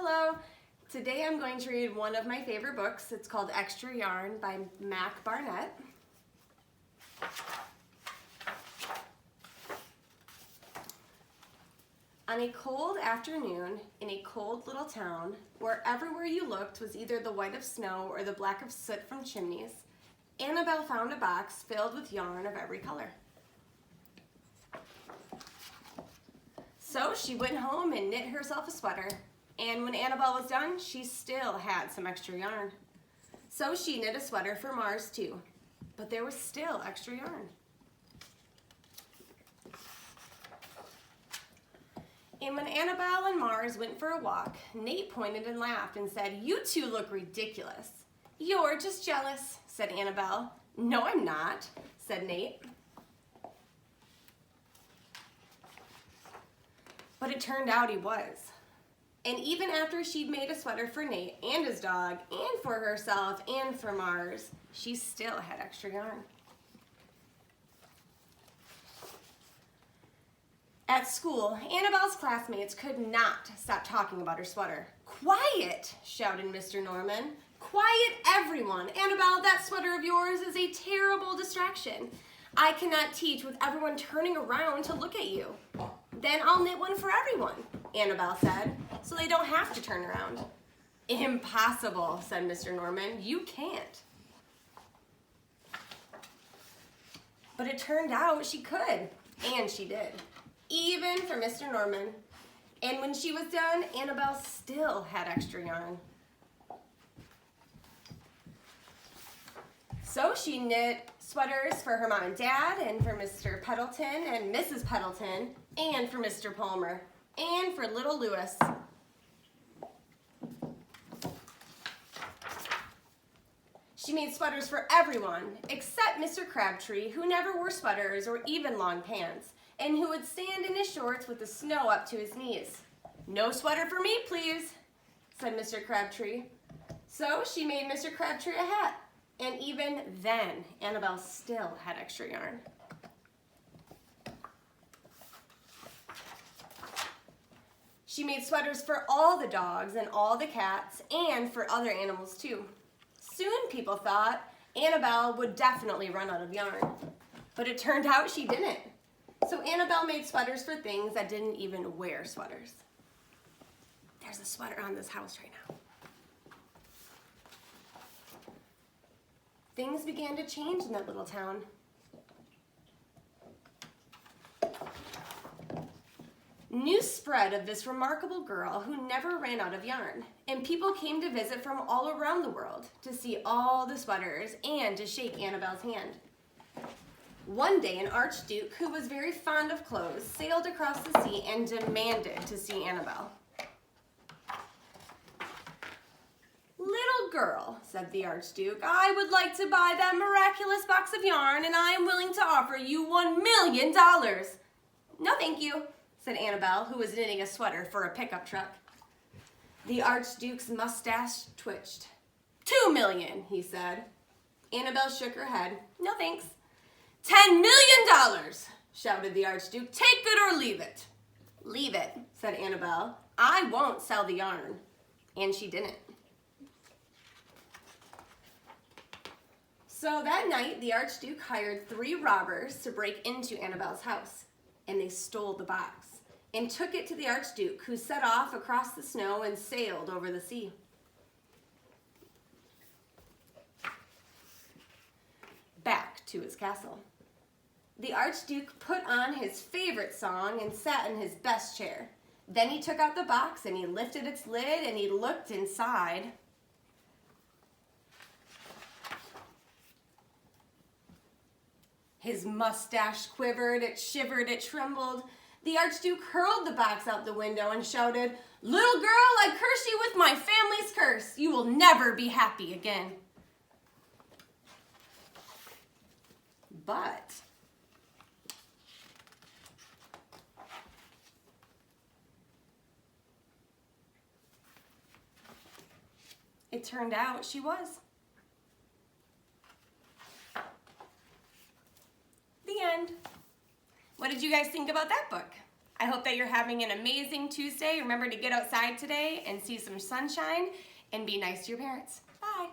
Hello. Today I'm going to read one of my favorite books. It's called Extra Yarn by Barnett. On a cold afternoon in a cold little town, where everywhere you looked was either the white of snow or the black of soot from chimneys, Annabelle found a box filled with yarn of every color. So she went home and knit herself a sweater, and when Annabelle was done, she still had some extra yarn. So she knit a sweater for Mars too, but there was still extra yarn. And when Annabelle and Mars went for a walk, Nate pointed and laughed and said, "You two look ridiculous." "You're just jealous," said Annabelle. "No, I'm not," said Nate. But it turned out he was. And even after she'd made a sweater for Nate and his dog and for herself and for Mars, she still had extra yarn. At school, Annabelle's classmates could not stop talking about her sweater. "Quiet!" shouted Mr. Norman. "Quiet, everyone! Annabelle, that sweater of yours is a terrible distraction. I cannot teach with everyone turning around to look at you." "Then I'll knit one for everyone," Annabelle said, "so they don't have to turn around." "Impossible," said Mr. Norman. "You can't." But it turned out she could, and she did. Even for Mr. Norman. And when she was done, Annabelle still had extra yarn. So she knit sweaters for her mom and dad, and for Mr. Pendleton and Mrs. Pendleton, and for Mr. Palmer, and for little Lewis. She made sweaters for everyone, except Mr. Crabtree, who never wore sweaters or even long pants, and who would stand in his shorts with the snow up to his knees. "No sweater for me, please," said Mr. Crabtree. So she made Mr. Crabtree a hat, and even then, Annabelle still had extra yarn. She made sweaters for all the dogs and all the cats, and for other animals too. Soon people thought Annabelle would definitely run out of yarn, but it turned out she didn't. So Annabelle made sweaters for things that didn't even wear sweaters. There's a sweater on this house right now. Things began to change in that little town. News spread of this remarkable girl who never ran out of yarn, and people came to visit from all around the world to see all the sweaters and to shake Annabelle's hand. One day, an archduke who was very fond of clothes sailed across the sea and demanded to see Annabelle. "Little girl," said the archduke, "I would like to buy that miraculous box of yarn, and I am willing to offer you $1,000,000. "No, thank you," said Annabelle, who was knitting a sweater for a pickup truck. The archduke's mustache twitched. $2,000,000, he said. Annabelle shook her head. "No, thanks." $10,000,000, shouted the archduke. "Take it or leave it." "Leave it," said Annabelle. "I won't sell the yarn." And she didn't. So that night, the archduke hired 3 robbers to break into Annabelle's house, and they stole the box and took it to the archduke, who set off across the snow and sailed over the sea. Back to his castle. The archduke put on his favorite song and sat in his best chair. Then he took out the box and he lifted its lid and he looked inside. His mustache quivered, it shivered, it trembled. The archduke hurled the box out the window and shouted, "Little girl, I curse you with my family's curse. You will never be happy again." But it turned out she was. The end. What did you guys think about that book? I hope that you're having an amazing Tuesday. Remember to get outside today and see some sunshine and be nice to your parents. Bye.